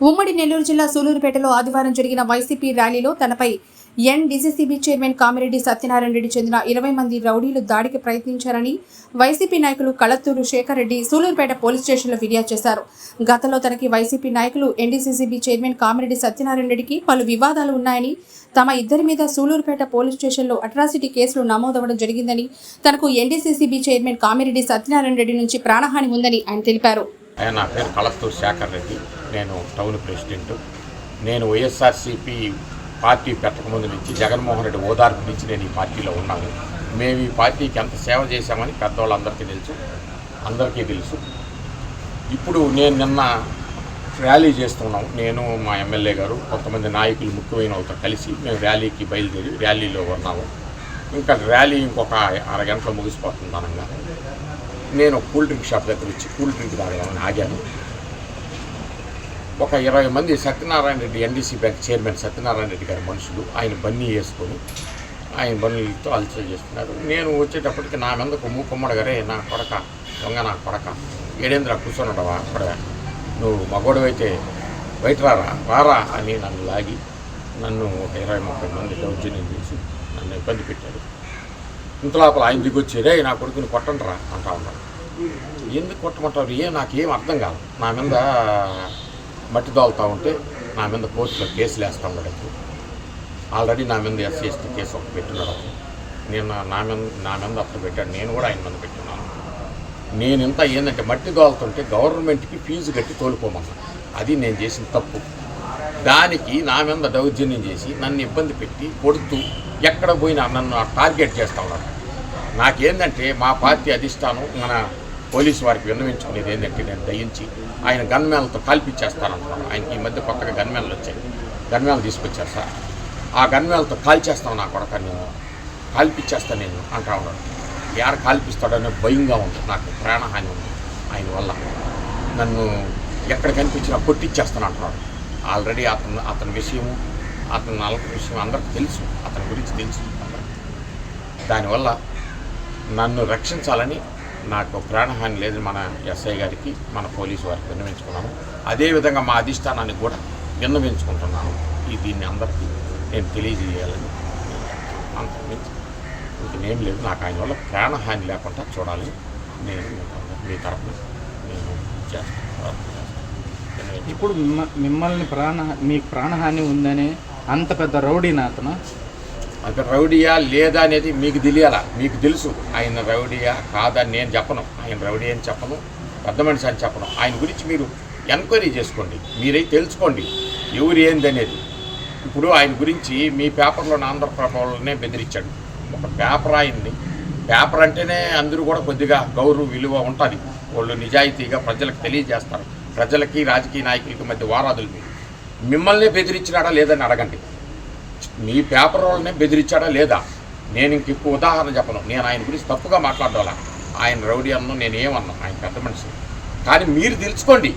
ఉమ్మడి నెల్లూరు జిల్లా సూలూరుపేటలో ఆదివారం జరిగిన వైసీపీ ర్యాలీలో తనపై ఎన్డీసీసీబీ చైర్మన్ కామిరెడ్డి సత్యనారాయణ రెడ్డి చెందిన 20 మంది రౌడీలు దాడికి ప్రయత్నించారని వైసీపీ నాయకులు కళత్తూరు శేఖర్ రెడ్డి సూలూరుపేట పోలీస్ స్టేషన్లో ఫిర్యాదు చేశారు. గతంలో తనకి వైసీపీ నాయకులు ఎన్డీసీసీబీ చైర్మన్ కామిరెడ్డి సత్యనారాయణ రెడ్డికి పలు వివాదాలు ఉన్నాయని, తమ ఇద్దరి మీద సూలూరుపేట పోలీస్ స్టేషన్లో అట్రాసిటీ కేసులు నమోదవడం జరిగిందని, తనకు ఎన్డీసీసీబీ చైర్మన్ కామిరెడ్డి సత్యనారాయణ రెడ్డి నుంచి ప్రాణహాని ఉందని ఆయన తెలిపారు. నా పేరు కళత్తూరు శేఖర్ రెడ్డి. నేను టౌన్ ప్రెసిడెంట్. నేను వైఎస్ఆర్సీపీ పార్టీ పెట్టకముందు నుంచి జగన్మోహన్ రెడ్డి ఓదార్పు నుంచి నేను ఈ పార్టీలో ఉన్నాను. మేము ఈ పార్టీకి ఎంత సేవ చేశామని పెద్దవాళ్ళందరికీ తెలుసు. ఇప్పుడు నేను నిన్న ర్యాలీ చేస్తున్నాం. నేను మా ఎమ్మెల్యే గారు కొంతమంది నాయకులు ముఖ్యమైన వాళ్ళతో కలిసి మేము ర్యాలీకి బయలుదేరి ర్యాలీలో ఉన్నాము. ఇంకా ర్యాలీ ఇంకొక అరగంటలో ముగిసిపోతుంది అనగా నేను కూల్ డ్రింక్ షాప్ దగ్గర వచ్చి కూల్ డ్రింక్ తాగదామని ఆగాను. ఒక 20 మంది Satyanarayana Reddy NDC bank chairman Satyanarayana Reddy గారి మనుషులు ఆయన బన్నీ వేసుకొని ఆయన బన్నీలతో అలచల్ చేస్తున్నారు. నేను వచ్చేటప్పటికి నా మీద కొమ్మడ గారే నా కొడక దొంగ, నా కొడక ఏడేంద్ర కూర్చొనిడవా అక్కడ, నువ్వు మగోడవైతే బయట రారా అని నన్ను లాగి నన్ను ఒక 20-30 మంది దౌర్జన్యం చేసి నన్ను ఇబ్బంది పెట్టారు. ఇంత లోపల ఆయన దిగొచ్చేదే నా కొడుకుని కొట్టండిరా అంటా ఉన్నారు. ఎందుకు కొట్టమంటారు? నాకేం అర్థం కాదు. నా మీద మట్టి దోలుతూ ఉంటే నా మీద కోర్టులో కేసులు వేస్తూ ఉన్నాడు. ఆల్రెడీ నా మీద ఎస్సీ ఎస్టీ కేసు ఒకటి పెట్టున్నాడు. నేను నా మీద అప్పుడు పెట్టాడు, నేను కూడా ఆయన మీద పెట్టున్నాను. నేను ఇంత ఏంటంటే మట్టి దోలుతుంటే గవర్నమెంట్కి ఫీజు కట్టి తోలుకోమన్నా, అది నేను చేసిన తప్పు. దానికి నా మీద దౌర్జన్యం చేసి నన్ను ఇబ్బంది పెట్టి కొడుతూ ఎక్కడ పోయినా నన్ను టార్గెట్ చేస్తూ ఉన్నాడు. నాకేంటంటే మా పార్టీ అధిష్టానం మన పోలీసు వారికి విన్నవించుకునేది ఏంటంటే, నేను దయించి ఆయన గన్మ్యాన్లతో కాల్పిచ్చేస్తానంటున్నాను. ఆయనకి ఈ మధ్య కొత్తగా గన్మ్యాన్లు వచ్చాయి, గన్మ్యాన్లు తీసుకొచ్చారు సార్. ఆ గన్మ్యాన్లతో కాల్చేస్తాను నా కొడక, నేను కాల్పిచ్చేస్తాను నేను అంటా ఉన్నాడు. ఎవరు కాల్పిస్తాడనే భయంగా ఉంది, నాకు ప్రాణహాని ఉంది. ఆయన వల్ల నన్ను ఎక్కడ కనిపించినా కొట్టిచ్చేస్తాను అంటున్నాడు. ఆల్రెడీ అతని విషయము, అతని నలభై విషయం అందరికీ తెలుసు, అతని గురించి తెలుసు. దానివల్ల నన్ను రక్షించాలని నాకు ప్రాణహాని లేదు మన ఎస్ఐ గారికి, మన పోలీసు వారికి విన్నవించుకున్నాను. అదేవిధంగా మా అధిష్టానానికి కూడా విన్నవించుకుంటున్నాను. దీన్ని అందరికీ నేను తెలియజేయాలని. అంతకుమించి ఇంకేం లేదు. నాకు ఆయన వల్ల ప్రాణహాని లేకుండా చూడాలి. నేను మీ తరఫున నేను చేస్తాను. ఇప్పుడు మిమ్మల్ని మీకు ప్రాణహాని ఉందని అంత పెద్ద రౌడీనా అతను? అతను రౌడీయా లేదా అనేది మీకు తెలియాలా? మీకు తెలుసు ఆయన రౌడీయా కాదని నేను చెప్పను. ఆయన రౌడీ అని చెప్పను, పెద్ద మనిషి అని చెప్పను. ఆయన గురించి మీరు ఎంక్వైరీ చేసుకోండి, మీరై తెలుసుకోండి ఎవరు ఏంది అనేది. ఇప్పుడు ఆయన గురించి మీ పేపర్లోని ఆంధ్రప్రభలోనే బెదిరించాడు. ఒక పేపర్ ఆయన్ని, పేపర్ అంటేనే అందరూ కూడా కొద్దిగా గౌరవ విలువ ఉంటుంది. వాళ్ళు నిజాయితీగా ప్రజలకు తెలియజేస్తారు. ప్రజలకి రాజకీయ నాయకులకి మధ్య వారాదులు. మిమ్మల్నే బెదిరించినాడా లేదని అడగండి. మీ పేపర్ వాళ్ళనే బెదిరించాడా లేదా? నేను ఇంక ఎక్కువ ఉదాహరణ చెప్పను. నేను ఆయన గురించి తప్పుగా మాట్లాడాలా? ఆయన రౌడీ అన్నా, నేనేమన్నా, ఆయన పెద్ద మనిషి. కానీ మీరు తెలుసుకోండి.